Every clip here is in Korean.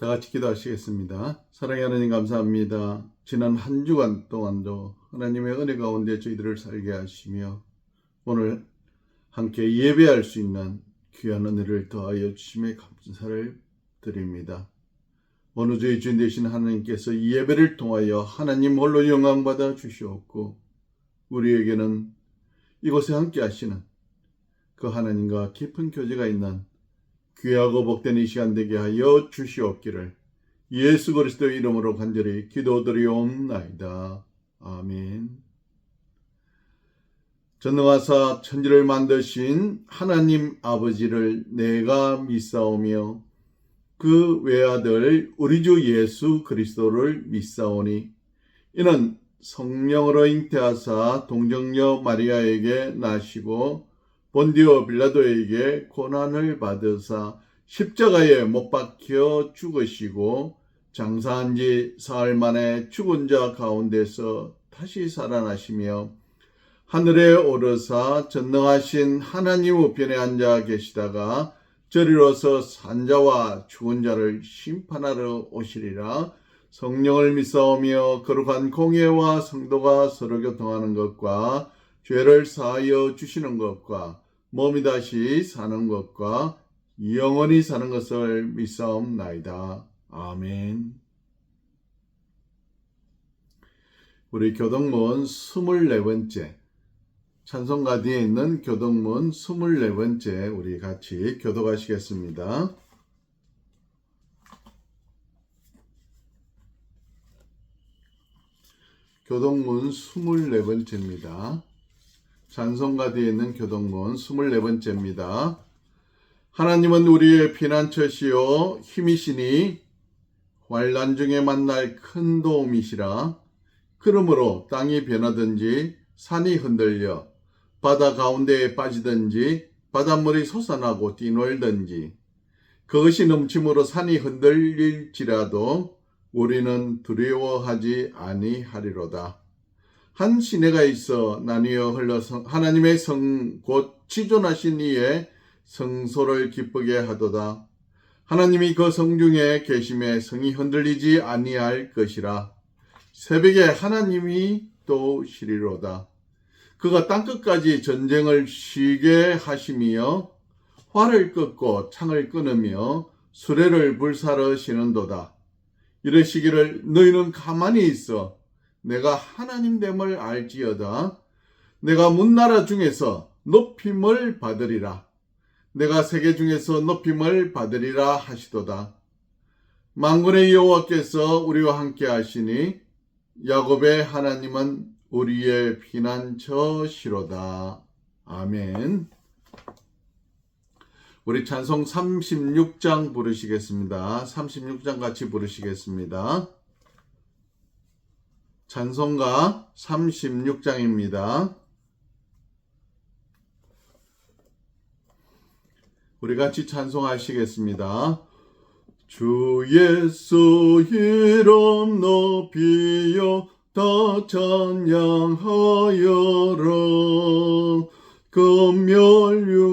다 같이 기도하시겠습니다. 사랑의 하나님 감사합니다. 지난 한 주간 동안도 하나님의 은혜 가운데 저희들을 살게 하시며 오늘 함께 예배할 수 있는 귀한 은혜를 더하여 주심에 감사를 드립니다. 어느 주의 주인 되신 하나님께서 이 예배를 통하여 하나님 홀로 영광 받아 주시옵고 우리에게는 이곳에 함께 하시는 그 하나님과 깊은 교제가 있는 귀하고 복된 이 시간 되게 하여 주시옵기를 예수 그리스도의 이름으로 간절히 기도드리옵나이다. 아멘. 전능하사 천지를 만드신 하나님 아버지를 내가 믿사오며 그 외아들 우리 주 예수 그리스도를 믿사오니 이는 성령으로 잉태하사 동정녀 마리아에게 나시고 본디오 빌라도에게 고난을 받으사 십자가에 못 박혀 죽으시고 장사한 지 사흘 만에 죽은 자 가운데서 다시 살아나시며 하늘에 오르사 전능하신 하나님 우편에 앉아 계시다가 저리로서 산자와 죽은 자를 심판하러 오시리라. 성령을 믿사오며 거룩한 공예와 성도가 서로 교통하는 것과 죄를 사하여 주시는 것과 몸이 다시 사는 것과 영원히 사는 것을 믿사옵나이다. 아멘. 우리 교동문 24번째 찬송가 뒤에 있는 교동문 24번째 우리 같이 교독하시겠습니다. 교동문 24번째입니다. 찬송가 뒤에 있는 교동문 24번째입니다. 하나님은 우리의 피난처시요 힘이시니 환난 중에 만날 큰 도움이시라. 그러므로 땅이 변하든지 산이 흔들려 바다 가운데에 빠지든지 바닷물이 솟아나고 뛰놀든지 그것이 넘침으로 산이 흔들릴지라도 우리는 두려워하지 아니하리로다. 한 시내가 있어 나뉘어 흘러서 하나님의 성 곧 지존하신 이의 성소를 기쁘게 하도다. 하나님이 그 성 중에 계심에 성이 흔들리지 아니할 것이라. 새벽에 하나님이 또 시리로다. 그가 땅끝까지 전쟁을 쉬게 하시며 활을 꺾고 창을 끊으며 수레를 불사르 시는도다. 이르시기를 너희는 가만히 있어 내가 하나님됨을 알지어다. 내가 문나라 중에서 높임을 받으리라. 내가 세계 중에서 높임을 받으리라 하시도다. 만군의 여호와께서 우리와 함께 하시니 야곱의 하나님은 우리의 피난처시로다. 아멘. 우리 찬송 36장 부르시겠습니다. 36장 같이 부르시겠습니다. 찬송가 36장입니다. 우리 같이 찬송하시겠습니다. 주 예수 이름 높이여 다 찬양하여라.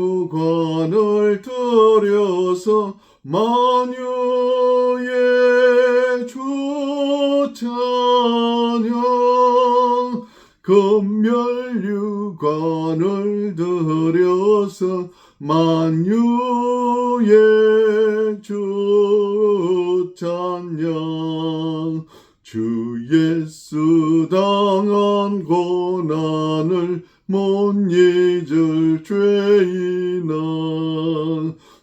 금멸유관을 들여서 만유의 주 찬양. 금멸유관을 들여서 만유의 주 찬양. 주 예수 당한 고난을 못 잊을 죄인아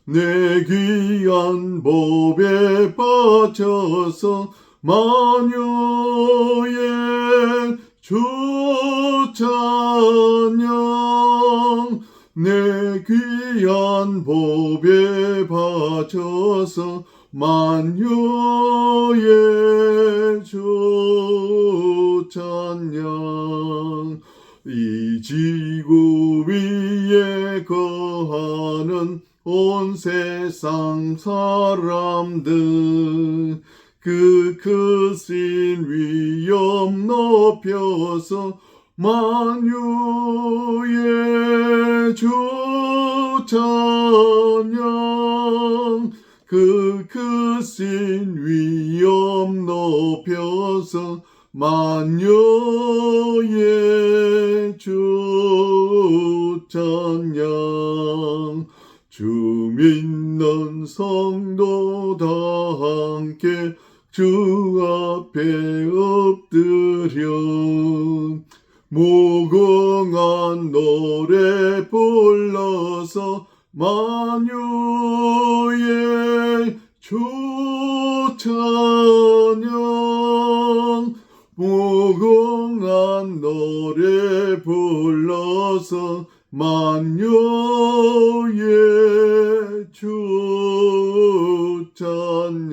내 귀한 법에 바쳐서 만유의 주 찬양. 내 귀한 법에 바쳐서 만유의 주 찬양. 이 지구 위에 거하는 온 세상 사람들 그 크신 위엄 높여서 만유의 주 찬양. 그 그 크신 위엄 높여서 만유의 주 찬양. 주 믿는 성도 다 함께 주 앞에 엎드려 무궁한 노래 불러서 만유의 주 찬양. 무궁한 노래 불러서 만유의 주 찬양.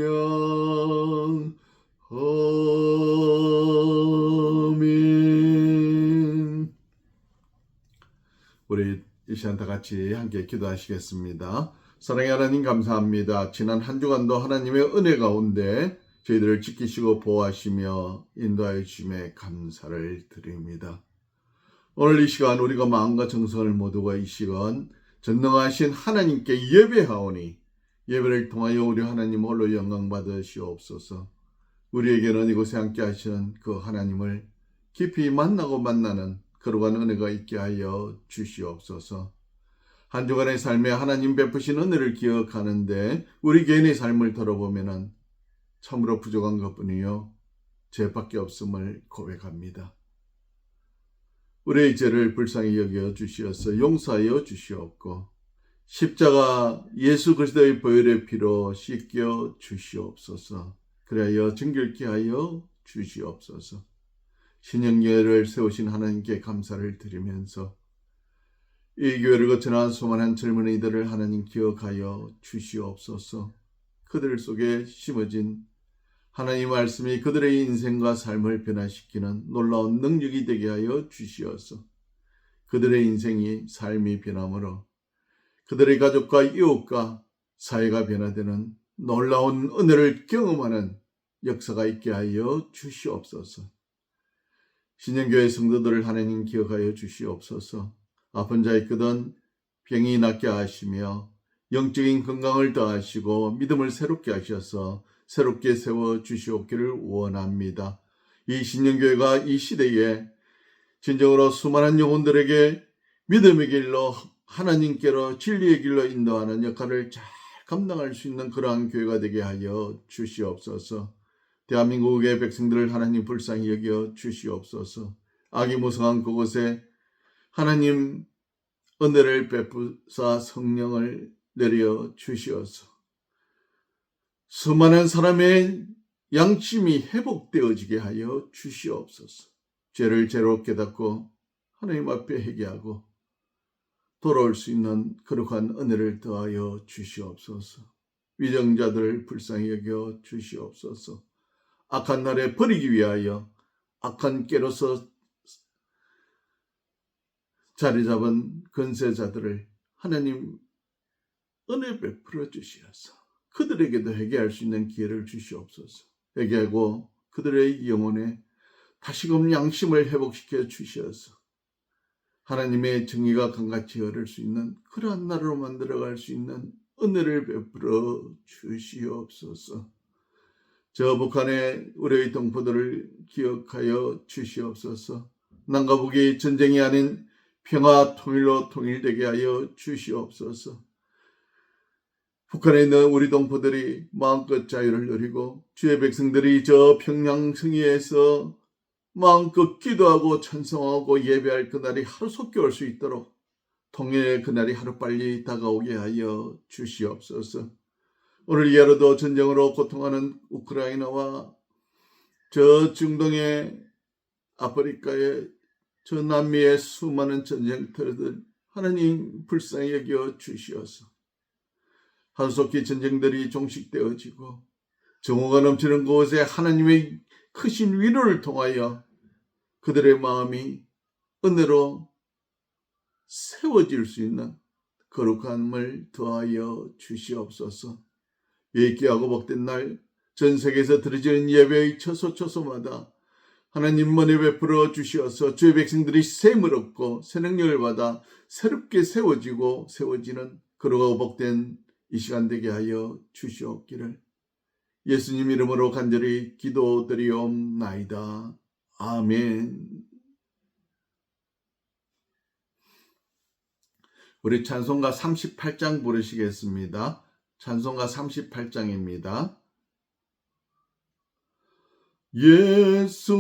아멘. 우리 이 시간 다 같이 함께 기도하시겠습니다. 사랑의 하나님 감사합니다. 지난 한 주간도 하나님의 은혜 가운데 저희들을 지키시고 보호하시며 인도하여 주심에 감사를 드립니다. 오늘 이 시간 우리가 마음과 정성을 모두가 이 시간 전능하신 하나님께 예배하오니 예배를 통하여 우리 하나님 홀로 영광 받으시옵소서. 우리에게는 이곳에 함께 하시는 그 하나님을 깊이 만나고 만나는 그러한 은혜가 있게 하여 주시옵소서. 한 주간의 삶에 하나님 베푸신 은혜를 기억하는데 우리 개인의 삶을 돌아보면 참으로 부족한 것뿐이요 죄밖에 없음을 고백합니다. 우리의 죄를 불쌍히 여겨 주시어서 용서하여 주시옵고 십자가 예수 그리스도의 보혈의 피로 씻겨 주시옵소서. 그리하여 정결케 하여 주시옵소서. 신령교회를 세우신 하나님께 감사를 드리면서 이 교회를 거쳐난 수많은 젊은이들을 하나님 기억하여 주시옵소서. 그들 속에 심어진 하나님의 말씀이 그들의 인생과 삶을 변화시키는 놀라운 능력이 되게 하여 주시어서 그들의 인생이 삶이 변함으로 그들의 가족과 이웃과 사회가 변화되는 놀라운 은혜를 경험하는 역사가 있게 하여 주시옵소서. 신령교회 성도들을 하나님 기억하여 주시옵소서. 아픈 자 있거든 병이 낫게 하시며 영적인 건강을 더하시고 믿음을 새롭게 하셔서 새롭게 세워 주시옵기를 원합니다. 이 신령교회가 이 시대에 진정으로 수많은 영혼들에게 믿음의 길로 하나님께로 진리의 길로 인도하는 역할을 잘 감당할 수 있는 그러한 교회가 되게 하여 주시옵소서. 대한민국의 백성들을 하나님 불쌍히 여겨 주시옵소서. 악이 무성한 그곳에 하나님 은혜를 베푸사 성령을 내려 주시어서 수많은 사람의 양심이 회복되어지게 하여 주시옵소서. 죄를 죄로 깨닫고 하나님 앞에 회개하고 돌아올 수 있는 그러한 은혜를 더하여 주시옵소서. 위정자들을 불쌍히 여겨 주시옵소서. 악한 날에 버리기 위하여 악한 깨로서 자리 잡은 권세자들을 하나님 은혜 베풀어 주시어서 그들에게도 회개할 수 있는 기회를 주시옵소서. 회개하고 그들의 영혼에 다시금 양심을 회복시켜 주시어서 하나님의 정의가 강같이 흐를 수 있는 그러한 나라로 만들어갈 수 있는 은혜를 베풀어 주시옵소서. 저 북한의 우리의 동포들을 기억하여 주시옵소서. 남과 북이 전쟁이 아닌 평화 통일로 통일되게 하여 주시옵소서. 북한에 있는 우리 동포들이 마음껏 자유를 누리고 주의 백성들이 저 평양성의에서 마음껏 기도하고 찬송하고 예배할 그날이 하루속히 올 수 있도록 통일의 그날이 하루빨리 다가오게 하여 주시옵소서. 오늘 이하로도 전쟁으로 고통하는 우크라이나와 저 중동의 아프리카의 저 남미의 수많은 전쟁터들 하나님 불쌍히 여겨 주시어서 하루속히 전쟁들이 종식되어지고 정오가 넘치는 곳에 하나님의 크신 위로를 통하여 그들의 마음이 은혜로 세워질 수 있는 거룩함을 더하여 주시옵소서. 예기하고 복된 날 전 세계에서 드려지는 예배의 처소처소마다 하나님 은혜 베풀어 주시어서 주의 백성들이 샘을 얻고 새 능력을 받아 새롭게 세워지고 세워지는 그러고 복된 이 시간 되게 하여 주시옵기를 예수님 이름으로 간절히 기도드리옵나이다. 아멘. 우리 찬송가 38장 부르시겠습니다. 찬송가 38장입니다. 예수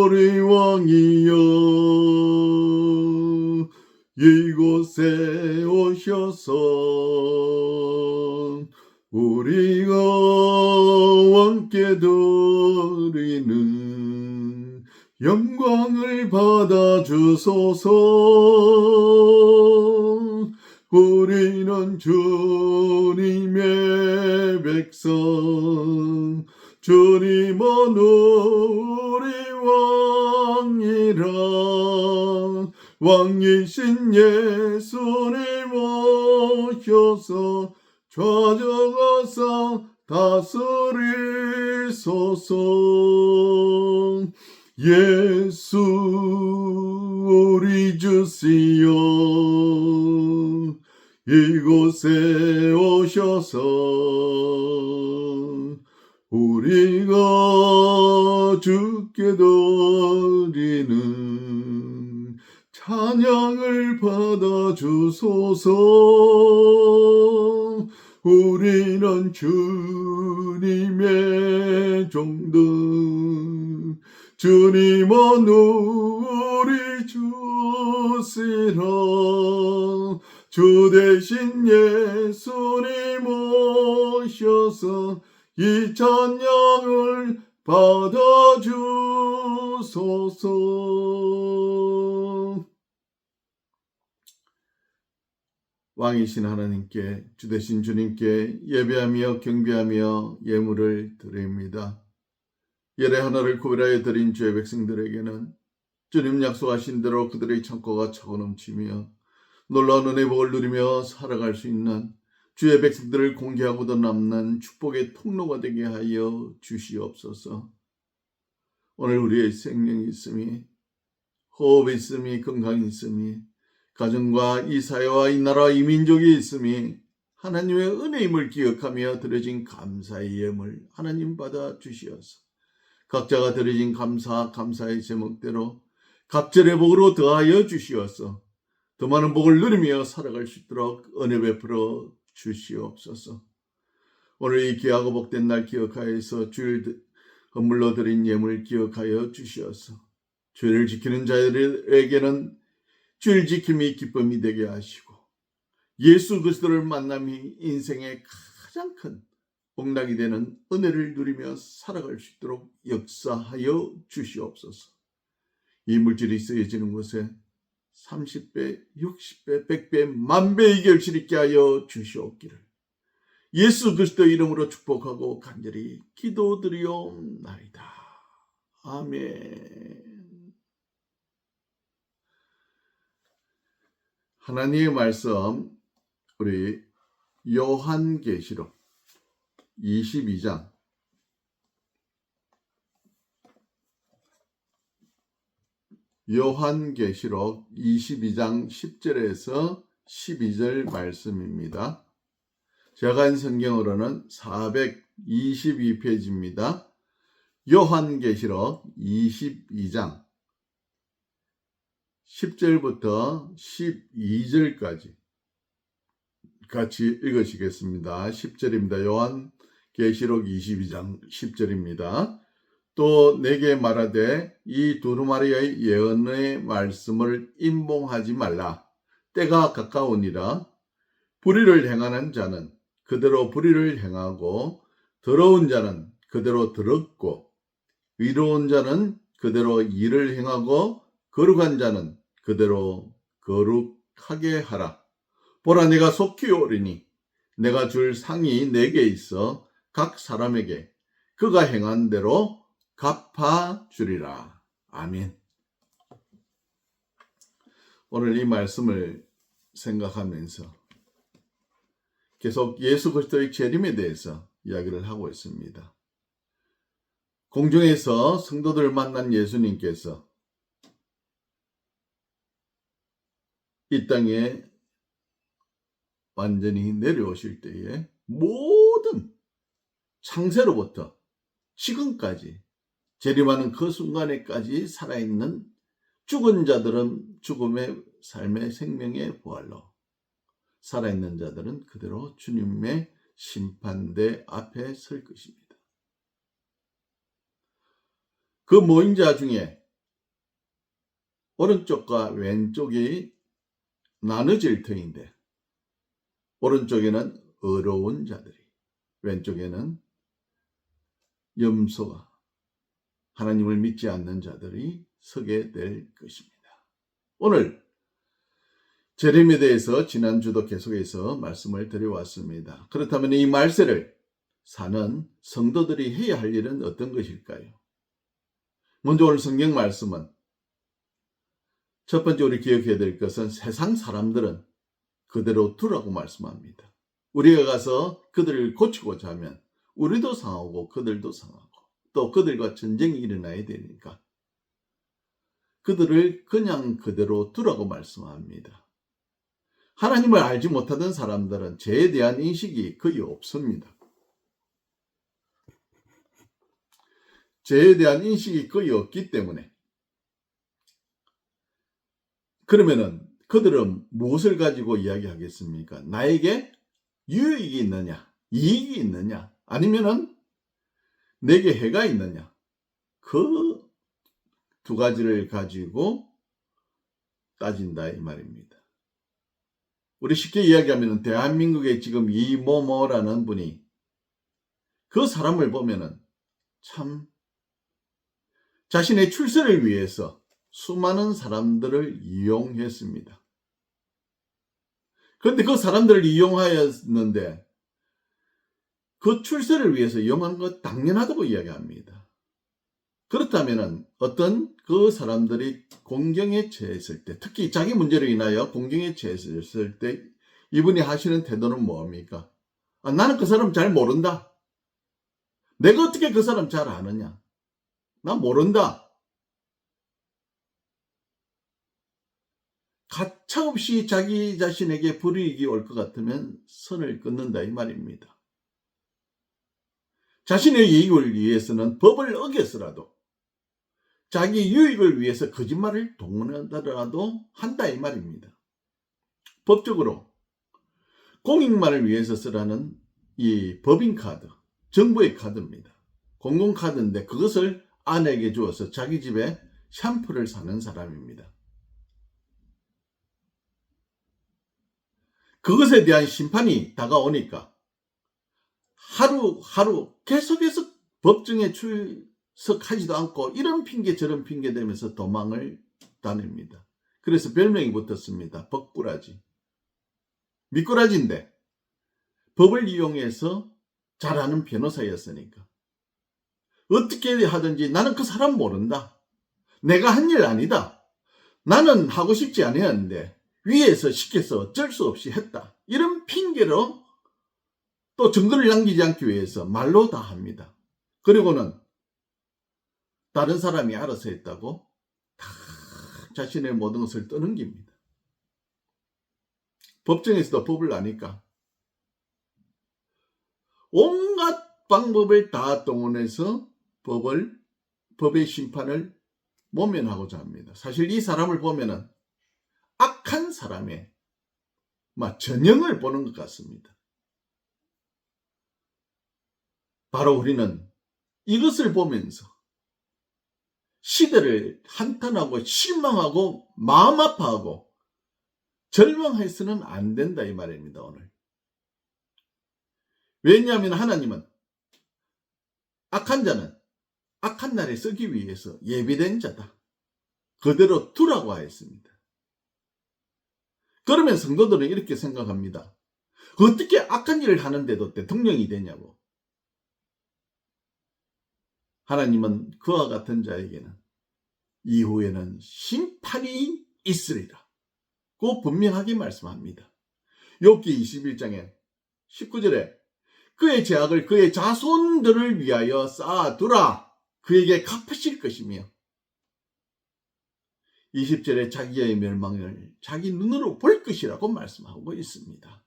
우리 왕이여 이곳에 오셔서 우리가 왕께 드리는 영광을 받아 주소서. 우리는 주님의 백성 주님은 우리 왕이라 왕이신 예수님 오셔서 좌정하사 다스리소서. 예수 우리 주시여 이곳에 오셔서 우리가 주께 드리는 찬양을 받아 주소서. 우리는 주님의 종들 주님은 우리 주시라 주 대신 예수님 오셔서 이 찬양을 받아 주소서. 왕이신 하나님께 주 대신 주님께 예배하며 경배하며 예물을 드립니다. 예례 하나를 구별하여 드린 주의 백성들에게는 주님 약속하신 대로 그들의 창고가 차고 넘치며 놀라운 은혜의 복을 누리며 살아갈 수 있는 주의 백성들을 공개하고도 남는 축복의 통로가 되게 하여 주시옵소서. 오늘 우리의 생명이 있음이 호흡이 있음이 건강이 있음이 가정과 이 사회와 이 나라 이 민족이 있음이 하나님의 은혜임을 기억하며 드려진 감사의 예물 하나님 받아 주시옵소서. 각자가 드려진 감사의 제목대로 갑절의 복으로 더하여 주시옵소서. 더 많은 복을 누리며 살아갈 수 있도록 은혜 베풀어 주시옵소서. 오늘 이 귀하고 복된 날 기억하여서 주일 건물로 드린 예물 기억하여 주시옵소서. 주일을 지키는 자들에게는 주일 지킴이 기쁨이 되게 하시고 예수 그리스도를 만남이 인생의 가장 큰 복락이 되는 은혜를 누리며 살아갈 수 있도록 역사하여 주시옵소서. 이 물질이 쓰여지는 곳에 30배, 60배, 100배, 만배의 결실 있게 하여 주시옵기를 예수 그리스도 이름으로 축복하고 간절히 기도드리옵나이다. 아멘. 하나님의 말씀 우리 요한계시록 22장 요한계시록 22장 10절에서 12절 말씀입니다. 제가 한 성경으로는 422페이지입니다. 요한계시록 22장 10절부터 12절까지 같이 읽으시겠습니다. 10절입니다. 요한계시록 22장 10절입니다. 또 내게 말하되 이 두루마리의 예언의 말씀을 임봉하지 말라. 때가 가까우니라. 불의를 행하는 자는 그대로 불의를 행하고 더러운 자는 그대로 더럽고 의로운 자는 그대로 일을 행하고 거룩한 자는 그대로 거룩하게 하라. 보라 내가 속히 오리니 내가 줄 상이 내게 있어 각 사람에게 그가 행한 대로 갚아주리라. 아멘. 오늘 이 말씀을 생각하면서 계속 예수 그리스도의 재림에 대해서 이야기를 하고 있습니다. 공중에서 성도들을 만난 예수님께서 이 땅에 완전히 내려오실 때에 모든 창세로부터 지금까지 재림하는 그 순간에까지 살아있는 죽은 자들은 죽음의 삶의 생명의 부활로, 살아있는 자들은 그대로 주님의 심판대 앞에 설 것입니다. 그 모인 자 중에 오른쪽과 왼쪽이 나눠질 터인데, 오른쪽에는 의로운 자들이, 왼쪽에는 염소가, 하나님을 믿지 않는 자들이 서게 될 것입니다. 오늘 재림에 대해서 지난주도 계속해서 말씀을 드려왔습니다. 그렇다면 이 말세를 사는 성도들이 해야 할 일은 어떤 것일까요? 먼저 오늘 성경 말씀은 첫 번째 우리 기억해야 될 것은 세상 사람들은 그대로 두라고 말씀합니다. 우리가 가서 그들을 고치고자 하면 우리도 상하고 그들도 상하고 또 그들과 전쟁이 일어나야 되니까 그들을 그냥 그대로 두라고 말씀합니다. 하나님을 알지 못하던 사람들은 죄에 대한 인식이 거의 없습니다. 죄에 대한 인식이 거의 없기 때문에, 그러면은 그들은 무엇을 가지고 이야기하겠습니까? 나에게 유익이 있느냐, 이익이 있느냐, 아니면은 내게 해가 있느냐, 그 두 가지를 가지고 따진다 이 말입니다. 우리 쉽게 이야기하면 대한민국에 지금 이모모라는 분이, 그 사람을 보면은 참 자신의 출세를 위해서 수많은 사람들을 이용했습니다. 그런데 그 사람들을 이용하였는데 그 출세를 위해서 이용한 것 당연하다고 이야기합니다. 그렇다면 어떤 그 사람들이 공경에 처했을 때, 특히 자기 문제로 인하여 공경에 처했을 때 이분이 하시는 태도는 뭡니까? 나는 그 사람 잘 모른다. 내가 어떻게 그 사람 잘 아느냐? 나 모른다. 가차없이 자기 자신에게 불이익이 올 것 같으면 선을 끊는다 이 말입니다. 자신의 이익을 위해서는 법을 어겨서라도, 자기 유익을 위해서 거짓말을 동원하더라도 한다 이 말입니다. 법적으로 공익만을 위해서 쓰라는 이 법인카드, 정부의 카드입니다. 공공카드인데 그것을 아내에게 주어서 자기 집에 샴푸를 사는 사람입니다. 그것에 대한 심판이 다가오니까 하루하루 계속해서 법정에 출석하지도 않고 이런 핑계 저런 핑계 대면서 도망을 다닙니다. 그래서 별명이 붙었습니다. 법꾸라지. 미꾸라지인데 법을 이용해서 잘하는 변호사였으니까 어떻게 하든지 나는 그 사람 모른다. 내가 한 일 아니다. 나는 하고 싶지 않았는데 위에서 시켜서 어쩔 수 없이 했다. 이런 핑계로 또 증거를 남기지 않기 위해서 말로 다 합니다. 그리고는 다른 사람이 알아서 했다고 다 자신의 모든 것을 떠넘깁니다. 법정에서도 법을 아니까 온갖 방법을 다 동원해서 법의 심판을 모면하고자 합니다. 사실 이 사람을 보면은 악한 사람의 전형을 보는 것 같습니다. 바로 우리는 이것을 보면서 시대를 한탄하고 실망하고 마음 아파하고 절망해서는 안 된다 이 말입니다. 오늘. 왜냐하면 하나님은 악한 자는 악한 날에 쓰기 위해서 예비된 자다. 그대로 두라고 하였습니다. 그러면 성도들은 이렇게 생각합니다. 어떻게 악한 일을 하는데도 대통령이 되냐고. 하나님은 그와 같은 자에게는 이후에는 심판이 있으리라 고 분명하게 말씀합니다. 욥기 21장에 19절에 그의 죄악을 그의 자손들을 위하여 쌓아두라. 그에게 갚으실 것이며 20절에 자기의 멸망을 자기 눈으로 볼 것이라고 말씀하고 있습니다.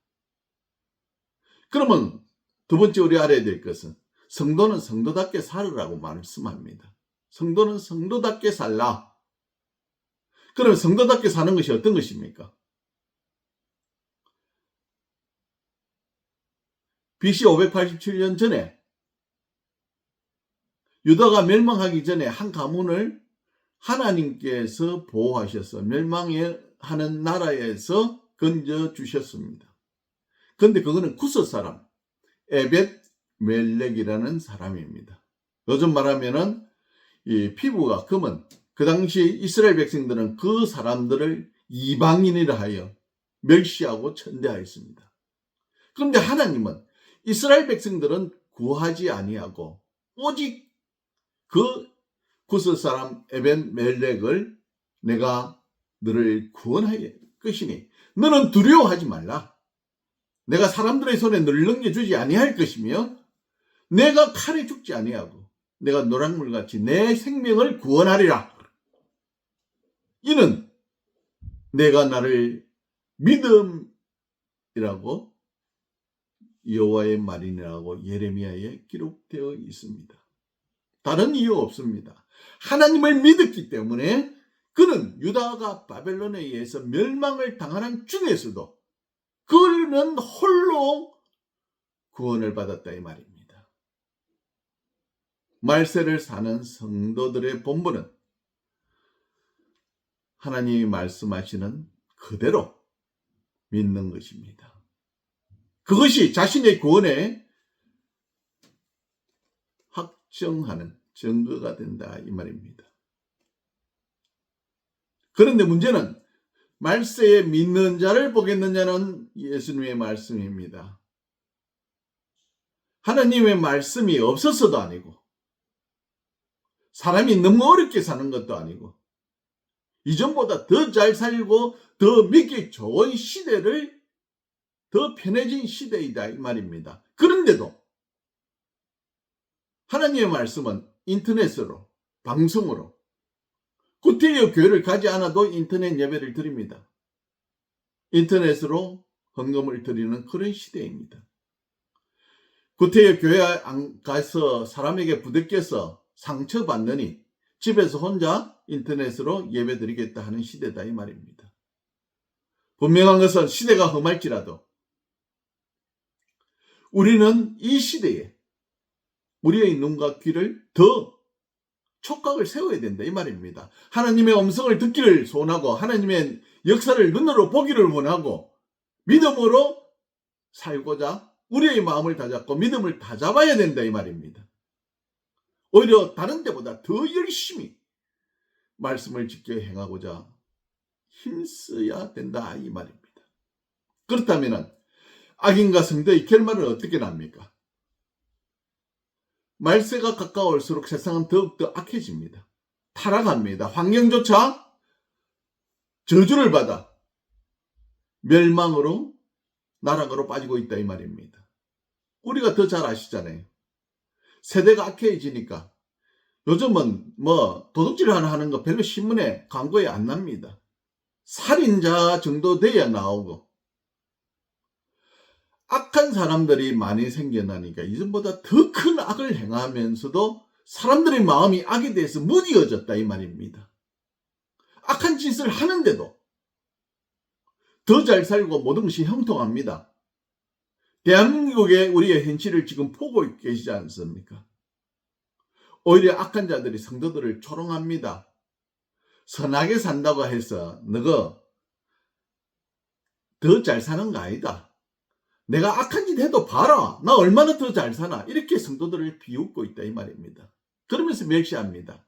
그러면 두 번째 우리 알아야 될 것은 성도는 성도답게 살으라고 말씀합니다. 성도는 성도답게 살라. 그러면 성도답게 사는 것이 어떤 것입니까? BC 587년 전에 유다가 멸망하기 전에 한 가문을 하나님께서 보호하셔서 멸망하는 나라에서 건져주셨습니다. 그런데 그거는 구스 사람 에벳 멜렉이라는 사람입니다. 요즘 말하면은 이 피부가 검은 그 당시 이스라엘 백성들은 그 사람들을 이방인이라 하여 멸시하고 천대하였습니다. 그런데 하나님은 이스라엘 백성들은 구하지 아니하고 오직 그 구스 사람 에벤 멜렉을 내가 너를 구원할 것이니 너는 두려워하지 말라. 내가 사람들의 손에 너를 넘겨주지 아니할 것이며 내가 칼에 죽지 아니하고 내가 노랑물같이 내 생명을 구원하리라. 이는 내가 나를 믿음이라고 여호와의 말이라고 예레미야에 기록되어 있습니다. 다른 이유 없습니다. 하나님을 믿었기 때문에 그는 유다가 바벨론에 의해서 멸망을 당하는 중에서도 그는 홀로 구원을 받았다 이 말입니다. 말세를 사는 성도들의 본분은 하나님이 말씀하시는 그대로 믿는 것입니다. 그것이 자신의 구원에 확정하는 증거가 된다 이 말입니다. 그런데 문제는 말세에 믿는 자를 보겠느냐는 예수님의 말씀입니다. 하나님의 말씀이 없어서도 아니고 사람이 너무 어렵게 사는 것도 아니고 이전보다 더 잘 살고 더 믿기 좋은 시대를 더 편해진 시대이다 이 말입니다. 그런데도 하나님의 말씀은 인터넷으로 방송으로 구태여 교회를 가지 않아도 인터넷 예배를 드립니다. 인터넷으로 헌금을 드리는 그런 시대입니다. 구태여 교회 안 가서 사람에게 부대껴서 상처받느니 집에서 혼자 인터넷으로 예배드리겠다 하는 시대다 이 말입니다. 분명한 것은 시대가 험할지라도 우리는 이 시대에 우리의 눈과 귀를 더 촉각을 세워야 된다 이 말입니다. 하나님의 음성을 듣기를 소원하고 하나님의 역사를 눈으로 보기를 원하고 믿음으로 살고자 우리의 마음을 다잡고 믿음을 다잡아야 된다 이 말입니다. 오히려 다른 데보다 더 열심히 말씀을 지켜 행하고자 힘써야 된다 이 말입니다. 그렇다면 악인과 성도의 결말은 어떻게 납니까? 말세가 가까울수록 세상은 더욱더 악해집니다. 타락합니다. 환경조차 저주를 받아 멸망으로 나락으로 빠지고 있다 이 말입니다. 우리가 더 잘 아시잖아요. 세대가 악해지니까 요즘은 도둑질 하는 거 별로 신문에 광고에 안 납니다. 살인자 정도 돼야 나오고 악한 사람들이 많이 생겨나니까 이전보다 더 큰 악을 행하면서도 사람들의 마음이 악에 대해서 무뎌졌다 이 말입니다. 악한 짓을 하는데도 더 잘 살고 모든 것이 형통합니다. 대한민국의 우리의 현실을 지금 보고 계시지 않습니까? 오히려 악한 자들이 성도들을 조롱합니다. 선하게 산다고 해서 너가 더 잘 사는 거 아니다. 내가 악한 짓 해도 봐라. 나 얼마나 더 잘 사나. 이렇게 성도들을 비웃고 있다 이 말입니다. 그러면서 멸시합니다.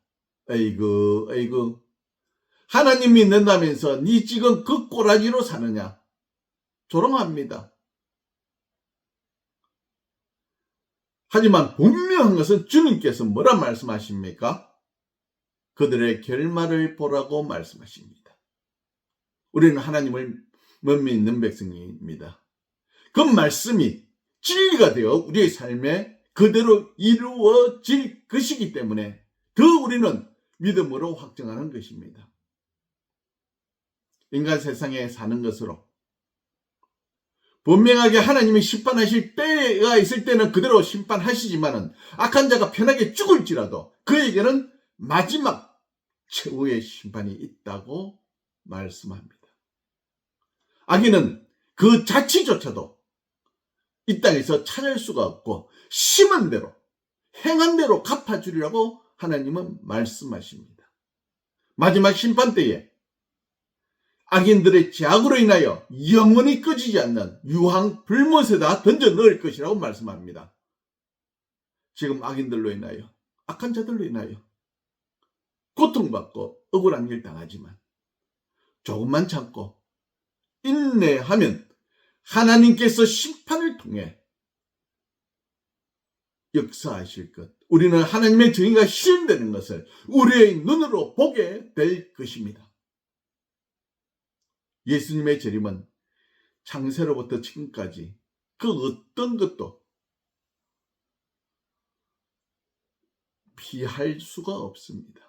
에이구 하나님 믿는다면서 네 지금 그 꼬라지로 사느냐. 조롱합니다. 하지만 분명한 것은 주님께서 뭐라 말씀하십니까? 그들의 결말을 보라고 말씀하십니다. 우리는 하나님을 못 믿는 백성입니다. 그 말씀이 진리가 되어 우리의 삶에 그대로 이루어질 것이기 때문에 더 우리는 믿음으로 확정하는 것입니다. 인간 세상에 사는 것으로 분명하게 하나님이 심판하실 때가 있을 때는 그대로 심판하시지만은 악한 자가 편하게 죽을지라도 그에게는 마지막 최후의 심판이 있다고 말씀합니다. 악인은 그 자치조차도 이 땅에서 찾을 수가 없고 심은 대로 행한 대로 갚아주리라고 하나님은 말씀하십니다. 마지막 심판 때에 악인들의 죄악으로 인하여 영원히 꺼지지 않는 유황 불못에다 던져 넣을 것이라고 말씀합니다. 지금 악인들로 인하여 악한 자들로 인하여 고통받고 억울한 일 당하지만 조금만 참고 인내하면 하나님께서 심판을 통해 역사하실 것, 우리는 하나님의 정의가 실현되는 것을 우리의 눈으로 보게 될 것입니다. 예수님의 재림은 창세로부터 지금까지 그 어떤 것도 피할 수가 없습니다.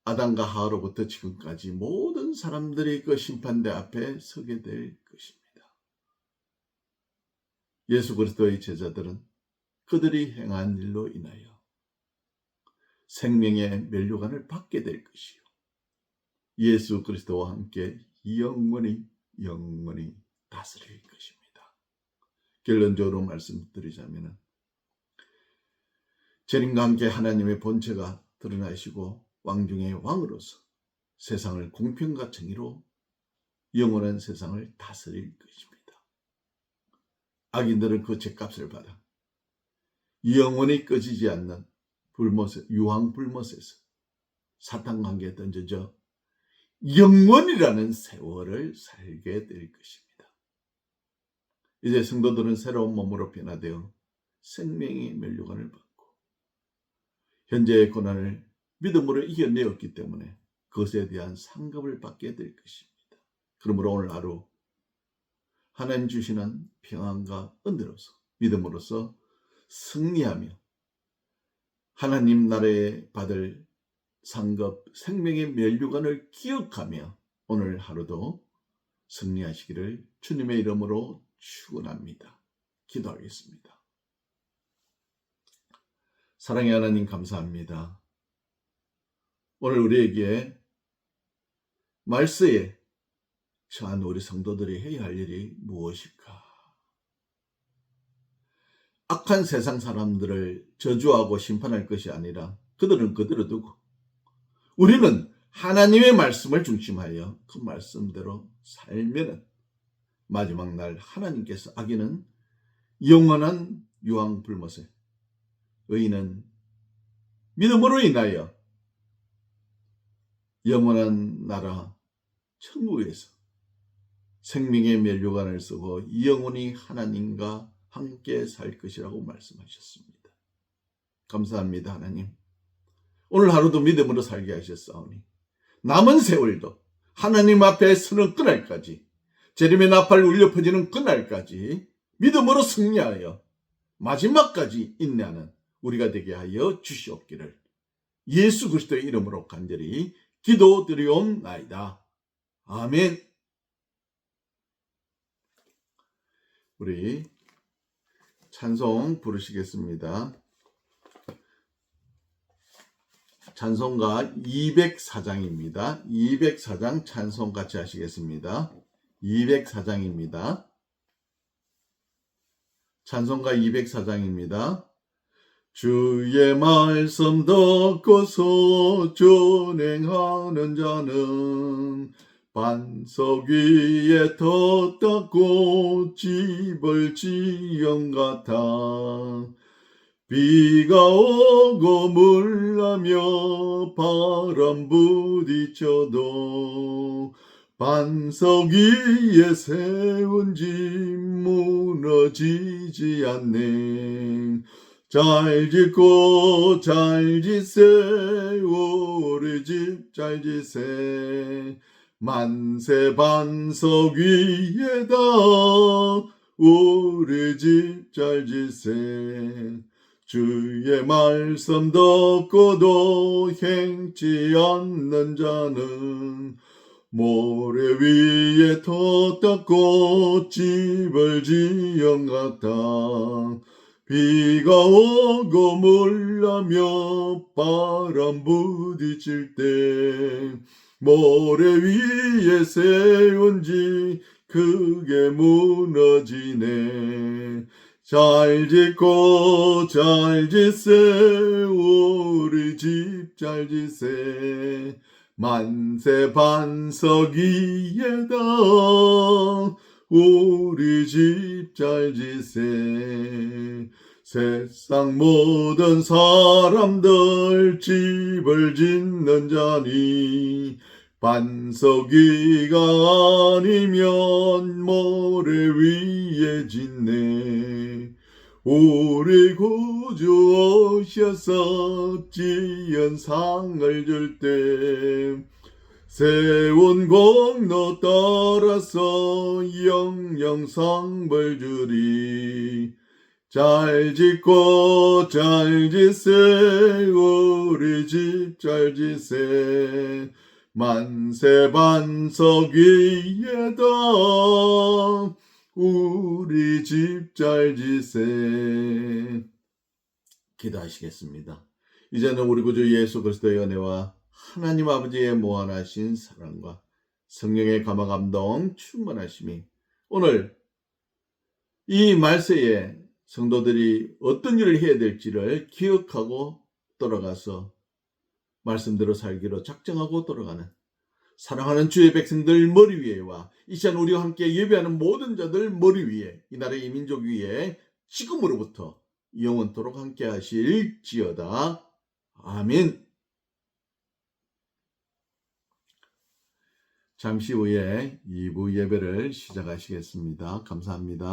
아담과 하와로부터 지금까지 모든 사람들이 그 심판대 앞에 서게 될 것입니다. 예수 그리스도의 제자들은 그들이 행한 일로 인하여 생명의 면류관을 받게 될 것이요, 예수 그리스도와 함께 영원히 다스릴 것입니다. 결론적으로 말씀드리자면 재림과 함께 하나님의 본체가 드러나시고 왕 중의 왕으로서 세상을 공평과 정의로 영원한 세상을 다스릴 것입니다. 악인들은 그 죗값을 받아 영원히 꺼지지 않는 유황 불못에서 사탄 관계에 던져져 영원이라는 세월을 살게 될 것입니다. 이제 성도들은 새로운 몸으로 변화되어 생명의 면류관을 받고 현재의 고난을 믿음으로 이겨내었기 때문에 그것에 대한 상급을 받게 될 것입니다. 그러므로 오늘 하루 하나님 주시는 평안과 은혜로서 믿음으로써 승리하며 하나님 나라에 받을 상급 생명의 면류관을 기억하며 오늘 하루도 승리하시기를 주님의 이름으로 축원합니다. 기도하겠습니다. 사랑의 하나님 감사합니다. 오늘 우리에게 말세에 처한 우리 성도들이 해야 할 일이 무엇일까? 악한 세상 사람들을 저주하고 심판할 것이 아니라 그들은 그대로 두고 우리는 하나님의 말씀을 중심하여 그 말씀대로 살면은 마지막 날 하나님께서 악인은 영원한 유황 불못에, 의인은 믿음으로 인하여 영원한 나라 천국에서 생명의 면류관을 쓰고 영원히 하나님과 함께 살 것이라고 말씀하셨습니다. 감사합니다. 하나님, 오늘 하루도 믿음으로 살게 하셨사오니 남은 세월도 하나님 앞에 서는 그날까지, 재림의 나팔 울려 퍼지는 그날까지 믿음으로 승리하여 마지막까지 인내하는 우리가 되게 하여 주시옵기를 예수 그리스도의 이름으로 간절히 기도드리옵나이다. 아멘. 우리 찬송 부르시겠습니다. 찬송가 204장입니다. 204장 찬송 같이 하시겠습니다. 204장입니다. 찬송가 204장입니다. 주의 말씀 듣고서 준행하는 자는 반석 위에 덧닿고 집을 지은 같아. 비가 오고 물나며 바람 부딪혀도 반석 위에 세운 집 무너지지 않네. 잘 짓고 잘 짓세, 우리 집 잘 짓세. 만세 반석 위에다 우리 집 잘 짓세. 주의 말씀 듣고도 행치 않는 자는 모래 위에 텄다 집을 지은 같아. 비가 오고 몰라며 바람 부딪힐 때 모래 위에 세운 집 크게 무너지네. 잘 짓고 잘 짓세 우리 집 잘 짓세 만세 반석 위에다 우리 집 잘 짓세. 세상 모든 사람들 집을 짓는 자니 반석 위가 아니면 모래 위에 짓네. 우리 구주 오셔서 지은 상을 줄 때 세운 공로 따라서 영영 상벌 주리. 잘 짓고 잘 짓세 우리 집 잘 짓세 만세 반석 위에다 우리 집 잘 짓세. 기도하시겠습니다. 이제는 우리 구주 예수 그리스도의 은혜와 하나님 아버지의 무한하신 사랑과 성령의 감화 감동 충만하심이 오늘 이 말세에 성도들이 어떤 일을 해야 될지를 기억하고 돌아가서 말씀대로 살기로 작정하고 돌아가는 사랑하는 주의 백성들 머리 위에와 이 시간 우리와 함께 예배하는 모든 자들 머리 위에 이 나라의 민족 위에 지금으로부터 영원토록 함께 하실지어다. 아멘. 잠시 후에 2부 예배를 시작하시겠습니다. 감사합니다.